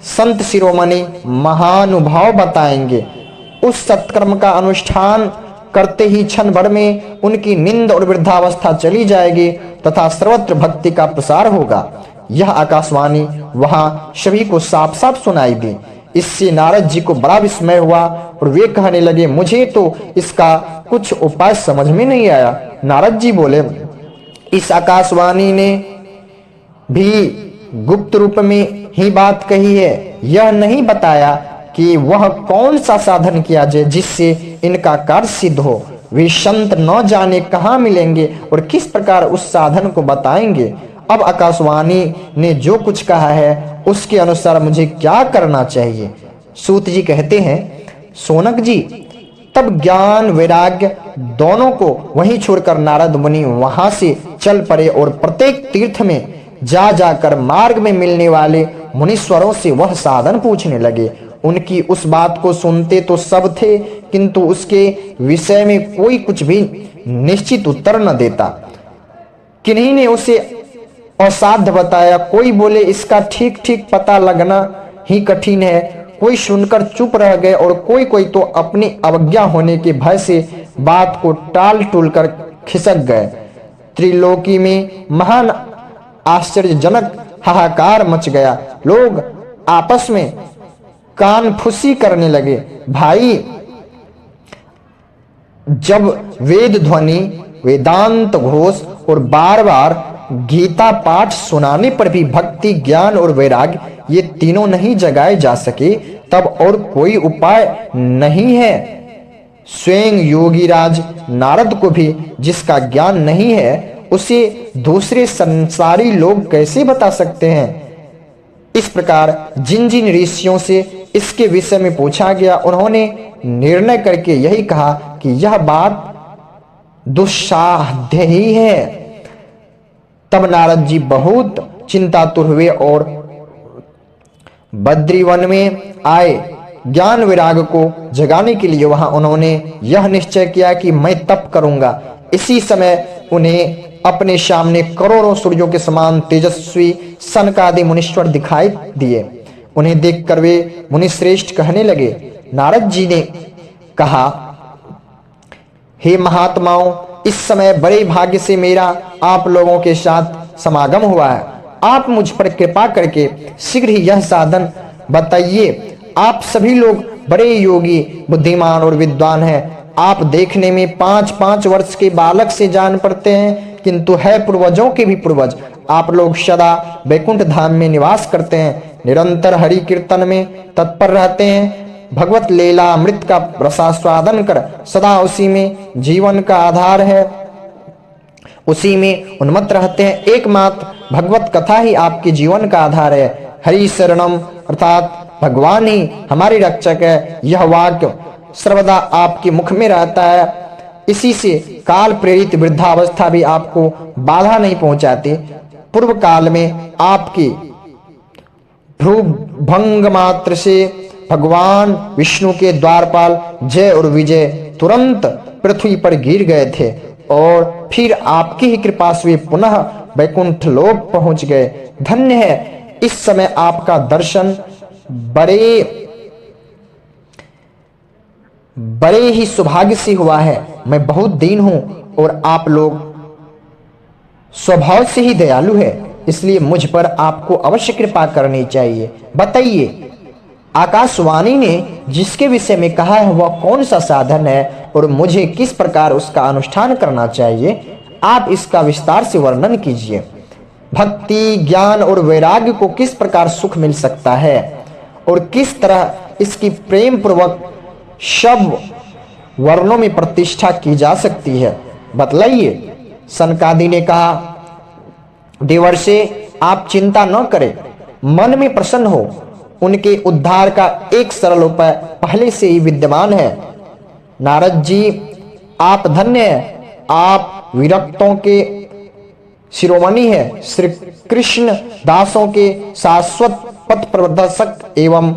संत शिरोमणि महानुभाव बताएंगे। उस सत्कर्म का अनुष्ठान करते ही क्षण भर में उनकी नींद और वृद्धावस्था चली जाएगी तथा सर्वत्र भक्ति का प्रसार होगा। यह आकाशवाणी वहां सभी को साफ साफ सुनाई दी। इससे नारद जी को बड़ा विस्मय हुआ और वे कहने लगे, मुझे तो इसका कुछ उपाय समझ में नहीं आया। नारद जी बोले, इस आकाशवाणी ने भी गुप्त रूप में ही बात कही है। यह नहीं बताया कि वह कौन सा साधन किया जाए जिससे इनका कार्य सिद्ध हो। वे संत न जाने कहाँ मिलेंगे और किस प्रकार उस साधन को बताएंगे। अब आकाशवाणी ने जो कुछ कहा है उसके अनुसार मुझे क्या करना चाहिए। सूत जी कहते हैं, शौनक जी तब ज्ञान वैराग्य दोनों को वहीं छोड़कर नारद मुनि वहां से चल पड़े और प्रत्येक तीर्थ में जा जाकर मार्ग में मिलने वाले मुनीश्वरों से वह साधन पूछने लगे। उनकी उस बात को सुनते तो सब थे, किंतु उसके विषय में कोई कुछ भी निश्चित उत्तर न देता। किन्हीं ने उसे असाध्य बताया, कोई बोले इसका ठीक ठीक पता लगना ही कठिन है, कोई सुनकर चुप रह गए और कोई तो अपनी अवज्ञा होने के भय से बात को टाल टूल कर खिसक गए। त्रिलोकी में महान आश्चर्यजनक हाहाकार मच गया। लोग आपस में कान फुसी करने लगे। भाई, जब वेद ध्वनि, वेदांत घोष और बार बार गीता पाठ सुनाने पर भी भक्ति, ज्ञान और वैराग्य ये तीनों नहीं जगाए जा सके, तब और कोई उपाय नहीं है। स्वयं योगीराज नारद को भी जिसका ज्ञान नहीं है उसे दूसरे संसारी लोग कैसे बता सकते हैं। इस प्रकार जिन जिन ऋषियों से इसके विषय में पूछा गया, उन्होंने निर्णय करके यही कहा कि यह बात दुस्साध्य ही है। तब नारद जी बहुत चिंतातुर हुए और बद्रीवन में आए। ज्ञान वैराग्य को जगाने के लिए वहां उन्होंने यह निश्चय किया कि मैं तप करूंगा। इसी समय उन्हें अपने सामने करोड़ों सूर्यों के समान तेजस्वी सनकादि मुनीश्वर दिखाई दिए। उन्हें देखकर वे मुनिश्रेष्ठ कहने लगे। नारद जी ने कहा, हे महात्माओं, इस समय बड़े भाग्य से मेरा आप लोगों के साथ समागम हुआ है। आप मुझ पर कृपा करके शीघ्र ही यह साधन बताइए। आप सभी लोग बड़े योगी, बुद्धिमान और विद्वान हैं। आप देखने में 5-5 वर्ष के बालक से जान पड़ते हैं, किंतु है पूर्वजों के भी पूर्वज। आप लोग सदा वैकुंठ धाम में निवास करते हैं, निरंतर हरि कीर्तन में तत्पर रहते हैं, भगवत लीला अमृत का रसास्वादन कर सदा उसी में जीवन का आधार है, उसी में उन्मत्त रहते हैं। एकमात्र भगवत कथा ही आपके जीवन का आधार है। हरि शरणम अर्थात भगवान ही हमारे रक्षक है। यह वाक्य सर्वदा आपके मुख में रहता है। इसी से काल प्रेरित वृद्धावस्था भी आपको बाधा नहीं पहुंचाती। पूर्व काल में आपकी भ्रूभंग मात्र से भगवान विष्णु के द्वारपाल जय और विजय तुरंत पृथ्वी पर गिर गए थे और फिर आपकी ही कृपा से पुनः वैकुंठ लोक पहुंच गए। धन्य है, इस समय आपका दर्शन बड़े ही सौभाग्य से हुआ है। मैं बहुत दीन हूं और आप लोग स्वभाव से ही दयालु है, इसलिए मुझ पर आपको अवश्य कृपा करनी चाहिए। बताइए, आकाशवाणी ने जिसके विषय में कहा है वह कौन सा साधन है और मुझे किस प्रकार उसका अनुष्ठान करना चाहिए। आप इसका विस्तार से वर्णन कीजिए। भक्ति, ज्ञान और वैराग्य को किस प्रकार सुख मिल सकता है और किस तरह इसकी प्रेम पूर्वक सब वर्णों में प्रतिष्ठा की जा सकती है, बतलाइए। सनकादि ने कहा, देवर्षि, आप चिंता न करें, मन में प्रसन्न हो। उनके उद्धार का एक सरल उपाय पहले से ही विद्यमान है। नारद जी, आप धन्य हैं, आप विरक्तों के शिरोमणि है, श्री कृष्ण दासों के शाश्वत पथ प्रदर्शक एवं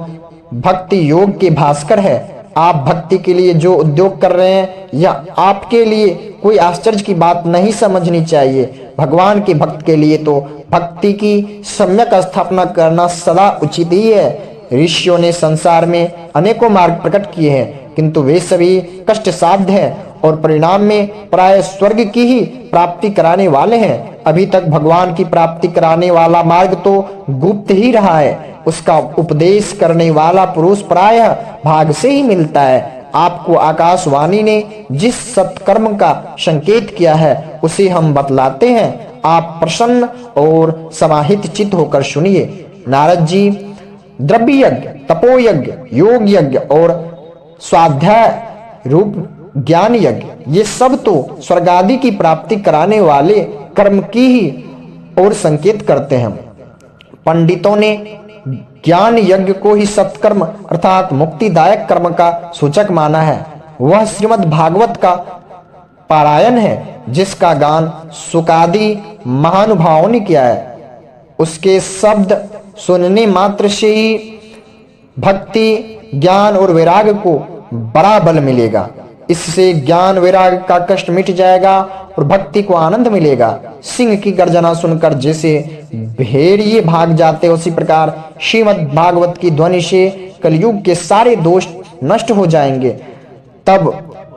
भक्ति योग के भास्कर है। आप भक्ति के लिए जो उद्योग कर रहे हैं यह आपके लिए कोई आश्चर्य की बात नहीं समझनी चाहिए। भगवान के भक्त के लिए तो भक्ति की सम्यक स्थापना करना सदा उचित ही है। ऋषियों ने संसार में अनेकों मार्ग प्रकट किए हैं, किंतु वे सभी कष्ट साध्य हैं और परिणाम में प्राय स्वर्ग की ही प्राप्ति कराने वाले हैं। अभी तक भगवान की प्राप्ति कराने वाला मार्ग तो गुप्त ही रहा है। उसका उपदेश करने वाला पुरुष प्रायः भाग से ही मिलता है। आपको आकाशवाणी ने जिस सत्कर्म का संकेत किया है उसे हम बतलाते हैं। आप प्रसन्न और समाहित चित्त होकर सुनिए। नारद जी, द्रव्य यज्ञ, तपोयज्ञ, योग यज्ञ और स्वाध्याय रूप ज्ञान यज्ञ, ये सब तो स्वर्ग आदि की प्राप्ति कराने वाले कर्म की ही और संकेत करते हैं। पंडितों ने ज्ञान यज्ञ को ही सत्कर्म अर्थात मुक्तिदायक कर्म का सूचक माना है। वह श्रीमद् भागवत का पारायण है, जिसका गान सुकादि महानुभावों ने किया है। उसके शब्द सुनने मात्र से ही भक्ति, ज्ञान और वैराग्य को बड़ा बल मिलेगा। इससे ज्ञान वैराग्य का कष्ट मिट जाएगा और भक्ति को आनंद मिलेगा। सिंह की गर्जना सुनकर जैसे भेड़िए भाग जाते, उसी प्रकार श्रीमद् भागवत की ध्वनि से कलयुग के सारे दोष नष्ट हो जाएंगे। तब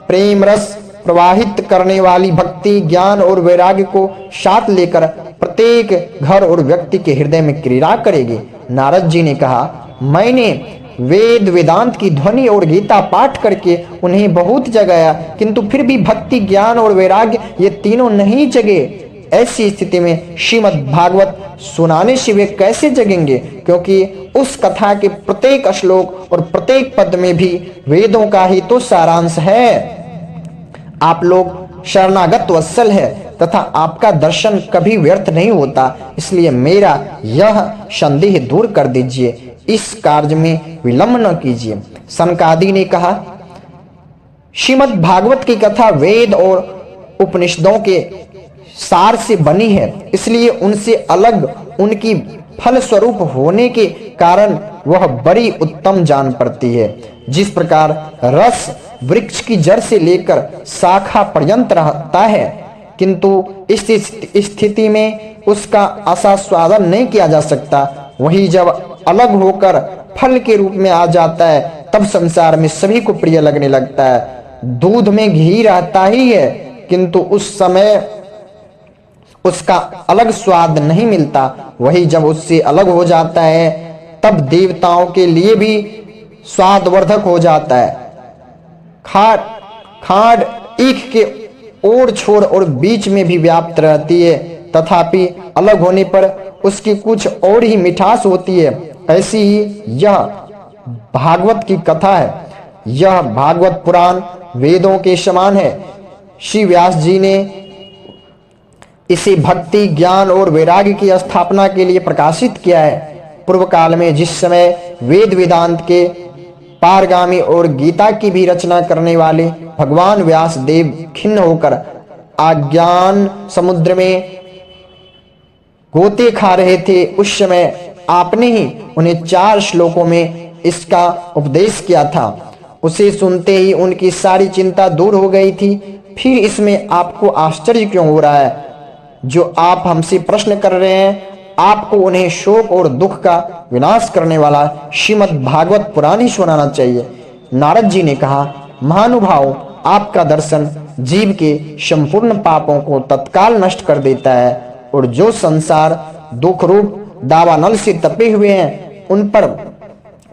प्रेम रस प्रवाहित करने वाली भक्ति, ज्ञान और वैराग्य को साथ लेकर प्रत्येक घर और व्यक्ति के हृदय में क्रीड़ा करेगी। नारद जी ने कहा, मैंने वेद वेदांत की ध्वनि और गीता पाठ करके उन्हें बहुत जगाया, किंतु फिर भी भक्ति, ज्ञान और वैराग्य ये तीनों नहीं जगे। ऐसी स्थिति में श्रीमद् भागवत सुनाने से वे कैसे जगेंगे? क्योंकि उस कथा के प्रत्येक श्लोक और प्रत्येक पद में भी वेदों का ही तो सारांश है। आप लोग शरणागत वत्सल है तथा आपका दर्शन कभी व्यर्थ नहीं होता, इसलिए मेरा यह संदेह दूर कर दीजिए। इस कार्य में विलंब न कीजिए। सनकादि ने कहा, श्रीमद् भागवत की कथा वेद और उपनिषदों के सार से बनी है, इसलिए उनसे अलग उनकी फल स्वरूप होने के कारण वह बड़ी उत्तम जान पड़ती है। जिस प्रकार रस वृक्ष की जड़ से लेकर शाखा पर्यंत रहता है, किंतु इस स्थिति में उसका आस्वादन नहीं किया जा सकता, वही जब अलग होकर फल के रूप में आ जाता है तब संसार में सभी को प्रिय लगने लगता है। दूध में घी रहता ही है, किंतु उस समय उसका अलग स्वाद नहीं मिलता, वही जब उससे अलग हो जाता है तब देवताओं के लिए भी स्वादवर्धक हो जाता है। खाड़ ईख के ओर छोर और बीच में भी व्याप्त रहती है, तथापि अलग होने पर उसकी कुछ और ही मिठास होती है। ऐसी ही यह भागवत की कथा है। यह भागवत पुराण वेदों के समान है। श्री व्यास जी ने इसे भक्ति, ज्ञान और वैराग्य की स्थापना के लिए प्रकाशित किया है। पूर्व काल में जिस समय वेद वेदांत के पारगामी और गीता की भी रचना करने वाले भगवान व्यास देव खिन्न होकर अज्ञान समुद्र में गोते खा रहे थे, उस समय आपने ही उन्हें 4 श्लोकों में इसका उपदेश किया था। उसे सुनते ही उनकी सारी चिंता दूर हो गई थी। फिर इसमें आपको आश्चर्य क्यों हो रहा है? जो आप हमसे प्रश्न कर रहे हैं, आपको उन्हें शोक और दुख का विनाश करने वाला श्रीमद् भागवत पुराण ही सुनाना चाहिए। नारद जी ने कहा, महानुभाव, आपका दर्शन जीव के संपूर्ण पापों को तत्काल नष्ट कर देता है और जो संसार दुख रूप दावानल से तपे हुए हैं उन पर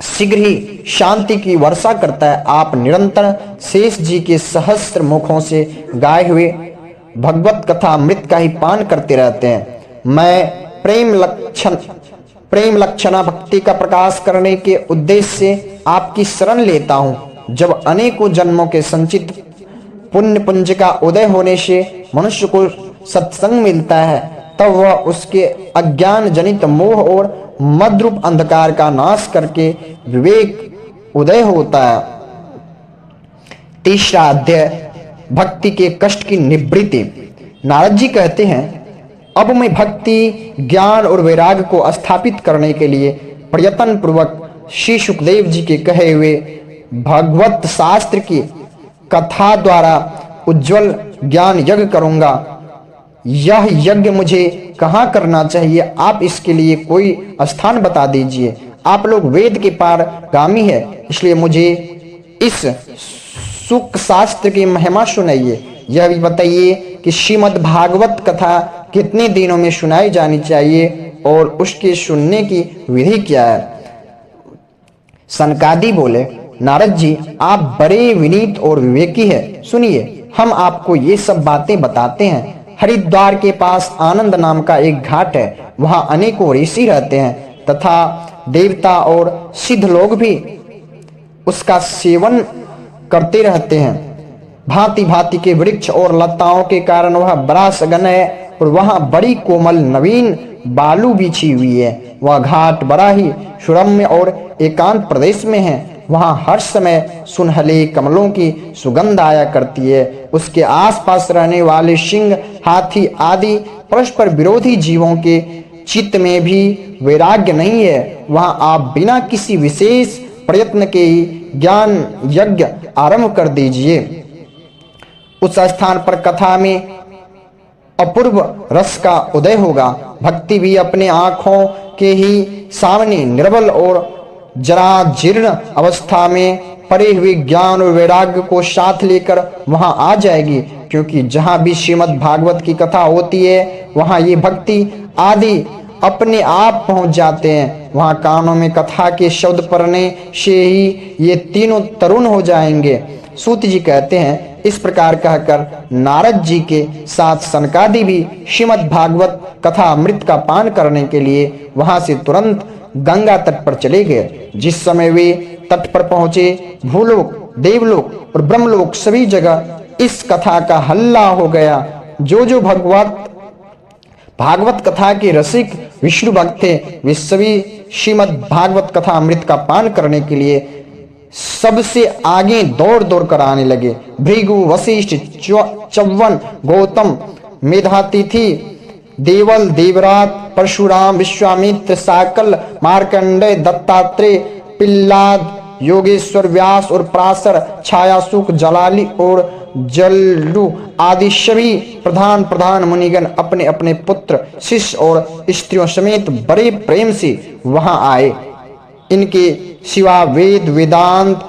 शीघ्र ही शांति की वर्षा करता है। आप निरंतर शेष जी के सहस्त्र मुखों से गाए हुए भगवत कथा अमृत का ही पान करते रहते हैं। मैं प्रेम लक्षणा भक्ति का प्रकाश करने के उद्देश्य से आपकी शरण लेता हूँ। जब अनेकों जन्मों के संचित पुण्य पुंज का उदय होने से मनुष्य को सत्संग मिलता है, तब वह उसके अज्ञान जनित मोह और मद्रूप अंधकार का नाश करके विवेक उदय होता है। तीसरा अध्याय, भक्ति के कष्ट की निवृत्ति। नारद जी कहते हैं, अब मैं भक्ति, ज्ञान और वैराग्य को स्थापित करने के लिए प्रयत्न पूर्वक श्री सुखदेव जी के कहे हुए भगवत शास्त्र की कथा द्वारा उज्जवल ज्ञान यज्ञ करूंगा। यह यज्ञ मुझे कहाँ करना चाहिए? आप इसके लिए कोई स्थान बता दीजिए। आप लोग वेद के पारगामी है, इसलिए मुझे इस सुख शास्त्र की महिमा सुनाइए। यह भी बताइए कि श्रीमद् भागवत कथा कितने दिनों में सुनाई जानी चाहिए और उसके सुनने की विधि क्या है? सनकादि बोले, नारद जी आप बड़े विनीत और विवेकी है, सुनिए हम आपको ये सब बातें बताते हैं। हरिद्वार के पास आनंद नाम का एक घाट है, वहां अनेकों ऋषि रहते हैं तथा देवता और सिद्ध लोग भी उसका सेवन करते रहते हैं। भांति भांति के वृक्ष और लताओं के कारण वह बड़ा सघन है और वहां बड़ी कोमल नवीन बालू बिछी हुई है। वह घाट बड़ा ही सुरम्य और एकांत प्रदेश में है। वहां हर समय सुनहले कमलों की सुगंध आया करती है। उसके आसपास रहने वाले सिंह, हाथी आदि परस्पर विरोधी जीवों के चित्त में भी वैराग्य नहीं है। वहां आप बिना किसी विशेष प्रयत्न के ही ज्ञान यज्ञ आरंभ कर दीजिए। उस स्थान पर कथा में अपूर्व रस का उदय होगा। भक्ति भी अपने आंखों के ही सामने निर्बल और जरा जीर्ण अवस्था में पड़े हुए ज्ञान और वैराग्य को साथ लेकर वहां आ जाएगी, क्योंकि जहां भी श्रीमद् भागवत की कथा होती है वहां ये भक्ति आदि अपने आप पहुंच जाते हैं। वहां कानों में कथा के शब्द पढ़ने से ही ये तीनों तरुण हो जाएंगे। सूत जी कहते हैं, इस प्रकार कहकर नारद जी के साथ सनकादि भी श्रीमद् भागवत कथा अमृत का पान करने के लिए वहां से तुरंत गंगा तट पर चले गए। जिस समय वे तट पर पहुंचे, भूलोक, देवलोक और ब्रह्मलोक सभी जगह इस कथा का हल्ला हो गया। जो भागवत कथा के रसिक विष्णु भक्त थे, वे सभी श्रीमद् भागवत कथा अमृत का पान करने के लिए सबसे आगे दौड़ दौड़ कर आने लगे। भृगु, वशिष्ठ, च्यवन, गौतम, मेधातिथि, देवल, देवरात, परशुराम, विश्वामित्र, साकल, मार्कंडेय, दत्तात्रेय, पिल्लाद, योगेश्वर, व्यास और पराशर, छायासुक, जलाली और जलडू आदि सभी प्रधान मुनिगण अपने अपने पुत्र, शिष्य और स्त्रियों समेत बड़े प्रेम से वहां आए। इनके सिवा वेद, वेदांत,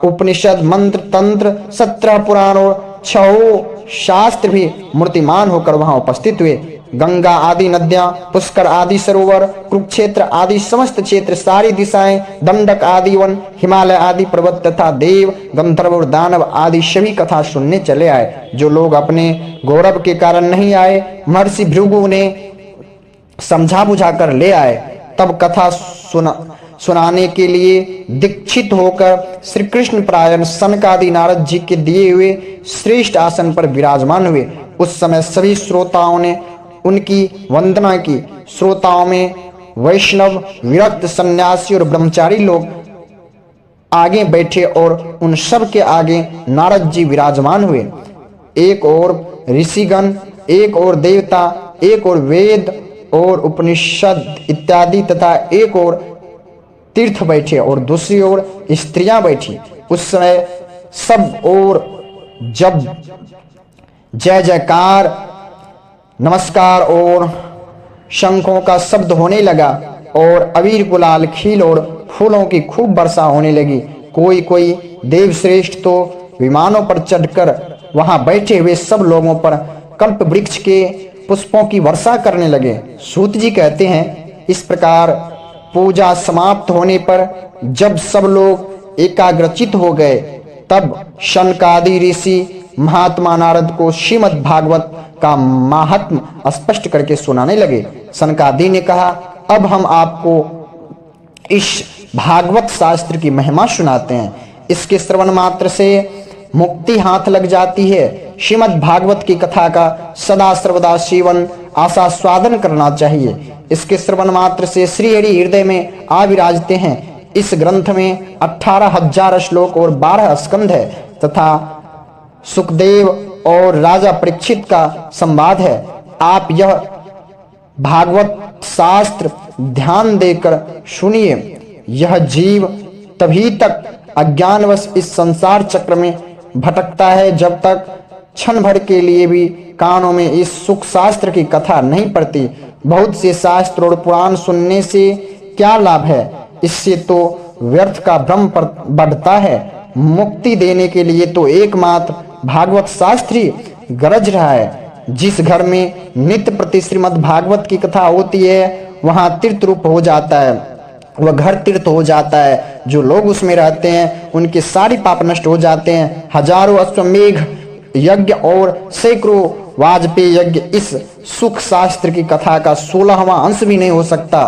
उपनिषद, मंत्र, तंत्र, 17 पुराण और 6 शास्त्र भी मूर्तिमान होकर वहां उपस्थित हुए। गंगा आदि नदियां, पुष्कर आदि सरोवर, कुरुक्षेत्र आदि समस्त क्षेत्र, सारी दिशाएं, दंडक आदि वन, हिमालय आदि पर्वत तथा देव, गंधर्व और दानव आदि सभी कथा सुनने चले आए। जो लोग अपने गौरव के कारण नहीं आए, महर्षि भृगु ने समझा बुझा कर ले आए। तब कथा सुनाने के लिए दीक्षित होकर श्री कृष्ण परायण सनकादि नारद जी के दिए हुए श्रेष्ठ आसन पर विराजमान हुए। उस समय सभी श्रोताओं ने उनकी वंदना की। श्रोताओं में वैष्णव, विरक्त, सन्यासी और ब्रह्मचारी लोग आगे बैठे और उन सब के आगे नारद जी विराजमान हुए। एक और ऋषिगण, एक और देवता, एक और वेद और उपनिषद इत्यादि तथा एक और तीर्थ बैठे और दूसरी ओर स्त्रियां बैठी। उस समय सब और जब जय जयकार, नमस्कार और शंखों का शब्द होने लगा और अबीर, गुलाल, खील और फूलों की खूब वर्षा होने लगी। कोई कोई देवश्रेष्ठ तो विमानों पर चढ़कर वहां बैठे हुए सब लोगों पर कल्प वृक्ष के पुष्पों की वर्षा करने लगे। सूत जी कहते हैं, इस प्रकार पूजा समाप्त होने पर जब सब लोग एकाग्रचित हो गए, तब शनकादि ऋषि महात्मा नारद को श्रीमद् भागवत का महात्म स्पष्ट करके सुनाने लगे। सनकादि ने कहा, अब हम आपको इस भागवत शास्त्र की महिमा सुनाते हैं। इसके श्रवण मात्र से मुक्ति हाथ लग जाती है। श्रीमद् भागवत की कथा का सदा सर्वदा सेवन आस्वादन करना चाहिए। इसके श्रवण मात्र से श्री हरि हृदय में आ विराजते हैं। इस ग्रंथ में 18,000 श्लोक और 12 स्कंध है तथा सुखदेव और राजा परीक्षित का संवाद है। आप यह भागवत शास्त्र ध्यान देकर सुनिए। यह जीव तभी तक अज्ञानवश इस संसार चक्र में भटकता है जब तक क्षण भर के लिए भी कानों में इस सुख शास्त्र की कथा नहीं पड़ती। बहुत से शास्त्र और पुराण सुनने से क्या लाभ है? इससे तो व्यर्थ का भ्रम बढ़ता है। मुक्ति देने के लिए तो एकमात्र भागवत शास्त्र ही गरज रहा है। जिस घर में नित्य प्रति श्रीमद् भागवत की कथा होती है वहां तीर्थ रूप हो जाता है, वह घर तीर्थ हो जाता है। जो लोग उसमें रहते हैं उनके सारी पाप नष्ट हो जाते हैं। हजारों अश्वमेघ यज्ञ और सैकड़ों वाजपेयी यज्ञ इस सुख शास्त्र की कथा का 16वां अंश भी नहीं हो सकता।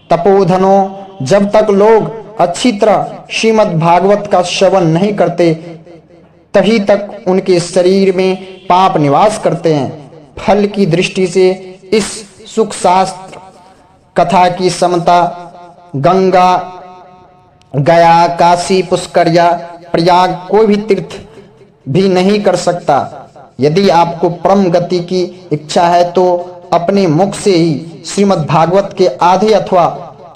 तपोधनों, जब तक लोग अच्छी तरह श्रीमद् भागवत का श्रवण नहीं करते तभी तक उनके शरीर में पाप निवास करते हैं। फल की दृष्टि से इस सुख शास्त्र कथा की समता गंगा, गया, काशी, पुष्कर या प्रयाग कोई भी तीर्थ भी नहीं कर सकता। यदि आपको परम गति की इच्छा है तो अपने मुख से ही श्रीमद् भागवत के आधे अथवा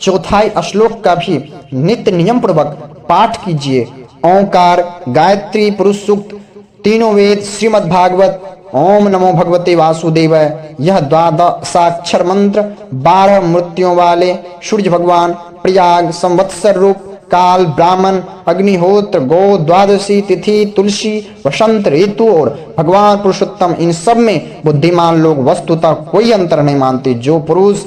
चौथाई श्लोक का भी नित्य नियम पूर्वक पाठ कीजिए। ओंकार, गायत्री, पुरुष सूक्त, तीनों वेद, श्रीमद् भागवत, ओम नमो भगवते वासुदेवाय, यह 12 मंत्र 12 मूर्तियों वाले सूर्य भगवान, प्रयाग, संवत्सर रूप, काल, ब्राह्मण, अग्निहोत्र, गो, द्वादशी तिथि, तुलसी, वसंत ऋतु और भगवान पुरुषोत्तम, इन सब में बुद्धिमान लोग वस्तुतः कोई अंतर नहीं मानते। जो पुरुष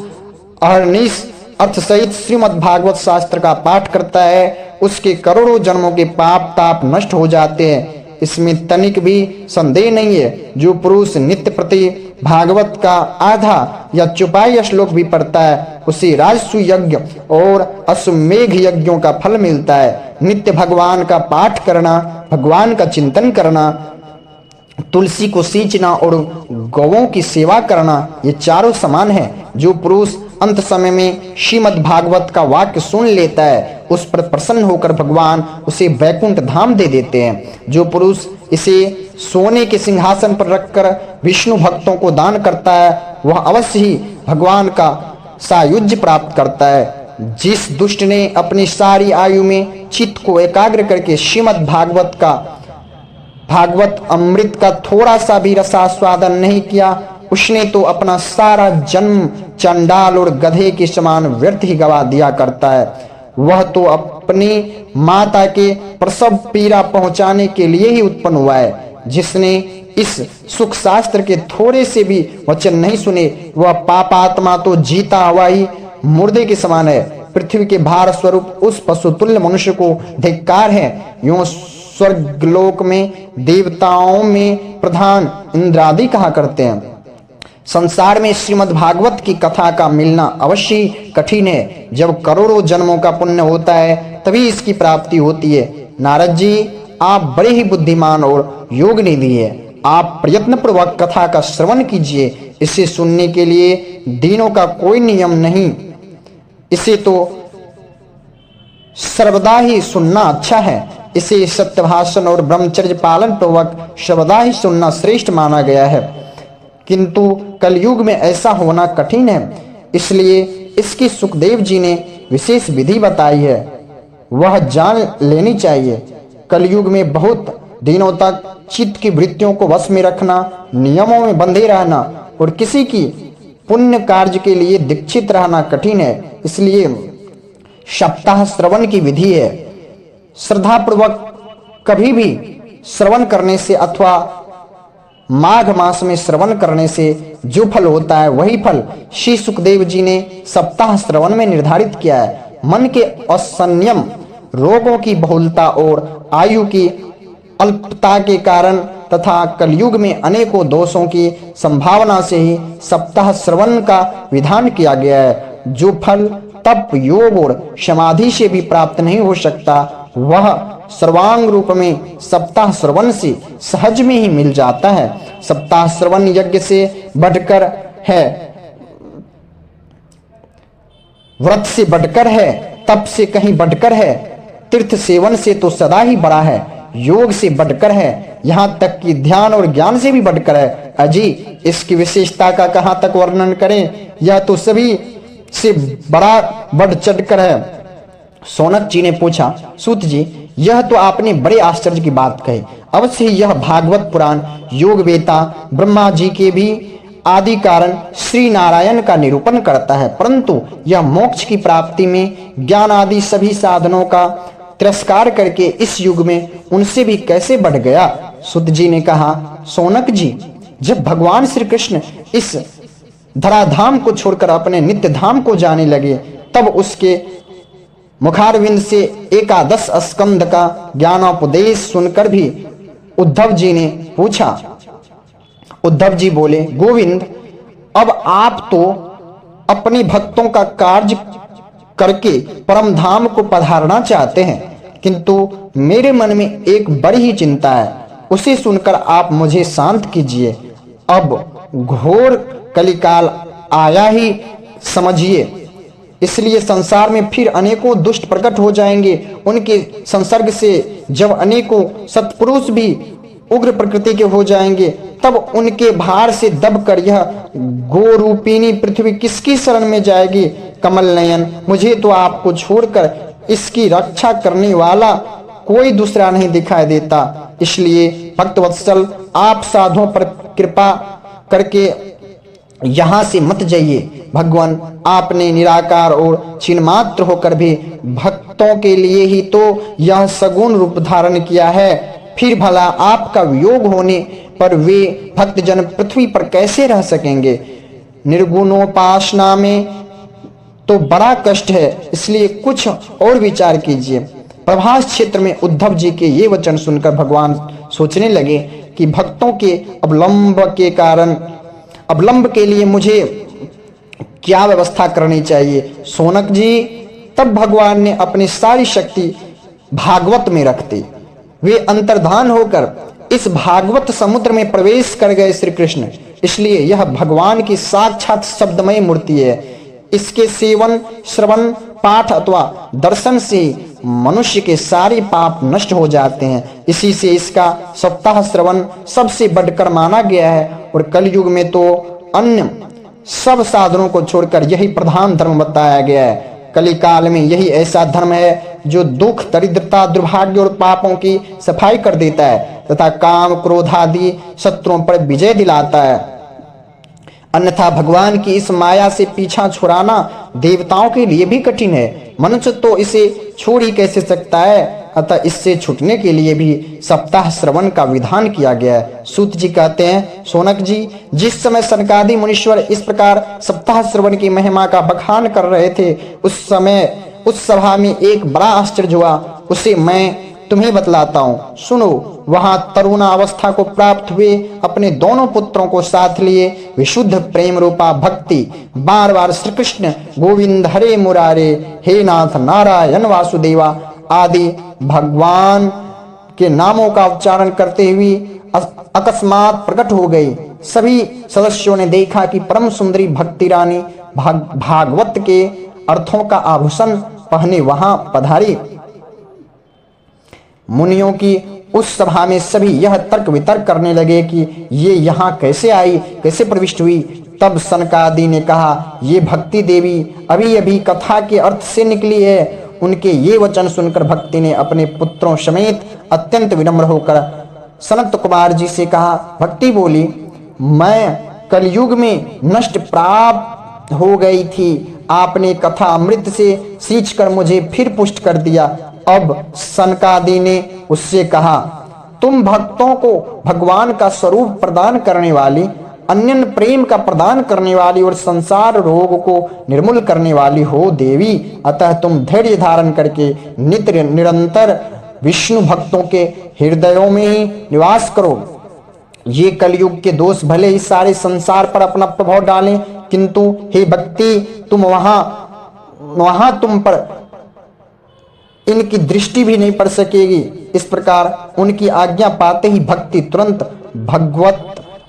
अहर्निश अर्थ सहित श्रीमद् भागवत शास्त्र का पाठ करता है उसके करोड़ों जन्मों के पाप ताप नष्ट हो जाते हैं। इसमें तनिक भी संदेह नहीं है। जो पुरुष नित्य प्रति भागवत का आधा या चौपाई श्लोक भी पढ़ता है उसे राजसु यज्ञ और अश्वमेघ यज्ञों का फल मिलता है। नित्य भगवान का पाठ करना, भगवान का चिंतन करना, तुलसी को सींचना और गौओं की सेवा करना, ये चारों समान है। जो पुरुष अंत समय में श्रीमद् भागवत का वाक्य सुन लेता है उस पर प्रसन्न होकर भगवान उसे वैकुंठ धाम दे देते हैं। जो पुरुष इसे सोने के सिंहासन पर रखकर विष्णु भक्तों को दान करता है वह अवश्य ही भगवान का सायुज्य प्राप्त करता है। जिस दुष्ट ने अपनी सारी आयु में चित्त को एकाग्र करके श्रीमद् भागवत अमृत का थोड़ा सा भी रसास्वादन नहीं किया उसने तो अपना सारा जन्म चंडाल और गधे के समान व्यर्थ ही गवा दिया करता है। वह तो अपनी माता के प्रसव पीड़ा पहुंचाने के लिए ही उत्पन्न हुआ है। जिसने इस सुख शास्त्र के थोड़े से भी वचन नहीं सुने वह पापात्मा तो जीता हुआ ही मुर्दे के समान है। पृथ्वी के भार स्वरूप उस पशुतुल्य मनुष्य को धिक्कार है। यूं स्वर्गलोक में देवताओं में प्रधान इंद्रादि कहा करते हैं। संसार में श्रीमद् भागवत की कथा का मिलना अवश्य कठिन है। जब करोड़ों जन्मों का पुण्य होता है तभी इसकी प्राप्ति होती है। नारद जी, आप बड़े ही बुद्धिमान और योग निधि है। आप प्रयत्न पूर्वक कथा का श्रवण कीजिए। इसे सुनने के लिए दिनों का कोई नियम नहीं, इसे तो सर्वदा ही सुनना अच्छा है। इसे सत्यभाषण और ब्रह्मचर्य पालन पूर्वक सर्वदा ही सुनना श्रेष्ठ माना गया है। किंतु कलयुग में ऐसा होना कठिन है, इसलिए इसकी सुखदेव जी ने विशेष विधि बताई है, वह जान लेनी चाहिए। कलयुग में बहुत दिनों तक चित्त की वृत्तियों को वश में रखना, नियमों में बंधे रहना और किसी की पुण्य कार्य के लिए दीक्षित रहना कठिन है। इसलिए सप्ताह श्रवण की विधि है। श्रद्धा पूर्वक कभी भी श्रवण करने से अथवा माघ मास में श्रवण करने से जो फल होता है वही फल श्री सुखदेव जी ने सप्ताह श्रवण में निर्धारित किया है। मन के असंयम, रोगों की बहुलता और आयु की अल्पता के कारण तथा कलयुग में अनेकों दोषों की संभावना से ही सप्ताह श्रवण का विधान किया गया है। जो फल तप, योग और समाधि से भी प्राप्त नहीं हो सकता, वह सर्वांग रूप में सप्ताह श्रवण से सहज में ही मिल जाता है। सप्ताह श्रवण यज्ञ से बढ़कर है, व्रत से बढ़कर है, तप से कहीं बढ़कर है, तीर्थ सेवन से तो सदा ही बड़ा है, योग से बढ़कर है, यहाँ तक कि ध्यान और ज्ञान से भी बढ़कर है। अजी, इसकी विशेषता का कहाँ तक वर्णन करें, यह तो सभी से बड़ा बढ़ चढ़कर है। सोनक जी ने पूछा, सूत जी, यह तो आपने बड़े आश्चर्य की बात कही। अवश्य यह भागवत पुराण योग वेता ब्रह्मा जी के भी आदि कारण श्री नारायण का निरूपण करता है, परंतु यह मोक्ष की प्राप्ति में ज्ञान आदि सभी साधनों का तिरस्कार करके इस युग में उनसे भी कैसे बढ़ गया। सुत जी ने कहा, सोनक जी, जब भगवान श्री कृष्ण इस धराधाम को छोड़कर अपने नित्य धाम को जाने लगे, तब उसके मुखारविंद से एकादश स्कंद का ज्ञानोपदेश सुनकर भी उद्धव जी ने पूछा। उद्धव जी बोले, गोविंद, अब आप तो अपने भक्तों का कार्य करके परम धाम को पधारना चाहते हैं, किंतु मेरे मन में एक बड़ी ही चिंता है, उसे सुनकर आप मुझे शांत कीजिए। अब घोर कलिकाल आया ही समझिए, इसलिए संसार में फिर अनेकों दुष्ट प्रकट हो जाएंगे। उनके संसर्ग से जब अनेकों सत्पुरुष भी उग्र प्रकृति के हो जाएंगे, तब उनके भार से दबकर यह गोरूपिणी पृथ्वी किसकी शरण में जाएगी। कमल नयन, मुझे तो आपको छोड़कर इसकी रक्षा करने वाला कोई दूसरा नहीं दिखाई देता, इसलिए भक्तवत्सल, आप साधुओं पर कृपा करके यहाँ से मत जाइए। भगवान, आपने निराकार और चिन्मात्र होकर भी भक्तों के लिए ही तो यह सगुण रूप धारण किया है, फिर भला आपका वियोग होने पर वे भक्तजन पृथ्वी पर कैसे रह सकेंगे। निर्गुणोपासना में तो बड़ा कष्ट है, इसलिए कुछ और विचार कीजिए। प्रभास क्षेत्र में उद्धव जी के ये वचन सुनकर भगवान सोचने लगे कि भक्तों के अवलंब के लिए मुझे क्या व्यवस्था करनी चाहिए। सोनक जी, तब भगवान ने अपनी सारी शक्ति भागवत में रख दी। वे अंतर्धान होकर इस भागवत समुद्र में प्रवेश कर गए श्री कृष्ण, इसलिए यह भगवान की साक्षात शब्दमय मूर्ति है। इसके सेवन, श्रवण, पाठ अथवा दर्शन से मनुष्य के सारे पाप नष्ट हो जाते हैं। इसी से इसका सप्ताह श्रवण सबसे बढ़कर माना गया है और कलयुग में तो अन्य सब साधनों को छोड़कर यही प्रधान धर्म बताया गया है। कलिकाल में यही ऐसा धर्म है जो दुख, दरिद्रता, दुर्भाग्य और पापों की सफाई कर देता है तथा काम, क्रोध आदि शत्रुओं पर विजय दिलाता है। अन्यथा भगवान की इस माया से पीछा छुड़ाना देवताओं के लिए भी कठिन है। मनुष्य तो इसे छोड़ ही कैसे सकता है, अतः इससे छूटने के लिए भी सप्ताह श्रवण का विधान किया गया है। सूत जी कहते हैं, सोनक जी, जिस समय सनकादि मुनीश्वर इस प्रकार सप्ताह श्रवण की महिमा का बखान कर रहे थे, उस समय उस सभा में एक बड़ा आश्चर्य हुआ, उसे मैं तुम्हें बतलाता हूँ, सुनो। वहां तरुणावस्था को प्राप्त हुए अपने दोनों पुत्रों को साथ लिए विशुद्ध प्रेम रूपा भक्ति बार बार श्री कृष्ण गोविंद हरे मुरारे, हे नाथ नारायण वासुदेवा आदि भगवान के नामों का उच्चारण करते हुए अकस्मात प्रकट हो गई। सभी सदस्यों ने देखा कि परम सुंदरी भक्ति रानी भागवत के अर्थों का आभूषण पहने वहां पधारी। मुनियों की उस सभा में सभी यह तर्क वितर्क करने लगे कि ये यहाँ कैसे आई, कैसे प्रविष्ट हुई। तब सनकादि ने कहा, ये भक्ति देवी अभी अभी कथा के अर्थ से निकली है। उनके ये वचन सुनकर भक्ति ने अपने पुत्रों समेत अत्यंत विनम्र होकर सनत कुमार जी से कहा। भक्ति बोली, मैं कलयुग में नष्ट प्राप्त हो गई थी, आपने कथा अमृत से सींच कर मुझे फिर पुष्ट कर दिया। अब सनकादि ने उससे कहा, तुम भक्तों को भगवान का स्वरूप प्रदान करने वाली, अन्य प्रेम का प्रदान करने वाली और संसार रोग को निर्मूल करने वाली हो देवी, अतः तुम धैर्य धारण करके नित्य निरंतर विष्णु भक्तों के हृदयों में ही निवास करो। ये कलयुग के दोष भले ही सारे संसार पर अपना प्रभाव डालें, किंतु हे भक्ति तुम वहां तुम पर इनकी दृष्टि भी नहीं पड़ सकेगी। इस प्रकार उनकी आज्ञा पाते ही भक्ति तुरंत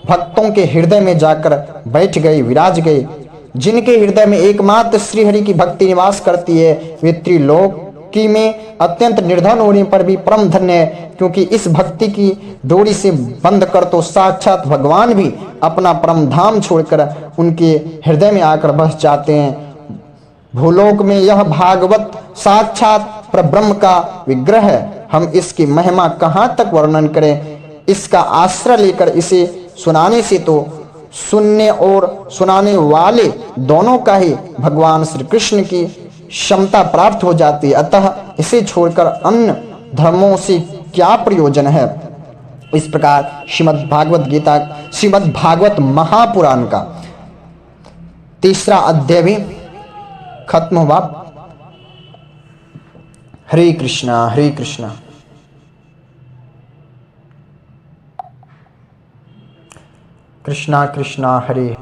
भक्तों के हृदय में जाकर बैठ गई, विराज गए। जिनके हृदय में एकमात्र श्रीहरि की भक्ति निवास करती है, वे त्रिलोकी में अत्यंत निर्धन होने पर भी परम धन्य है, क्योंकि इस भक्ति की डोरी से बंद कर तो साक्षात भगवान भी अपना परम धाम छोड़कर उनके हृदय में आकर बस जाते हैं। भूलोक में यह भागवत साक्षात परब्रह्म का विग्रह है। हम इसकी महिमा कहाँ तक वर्णन करें। इसका आश्रय लेकर इसे सुनाने से तो सुनने और सुनाने वाले दोनों का ही भगवान श्री कृष्ण की क्षमता प्राप्त हो जाती है। अतः इसे छोड़कर अन्य धर्मों से क्या प्रयोजन है। इस प्रकार श्रीमद् भागवत महापुराण का 3रा अध्याय भी खत्म हुआ। हरे कृष्णा हरे कृष्णा कृष्णा कृष्णा हरे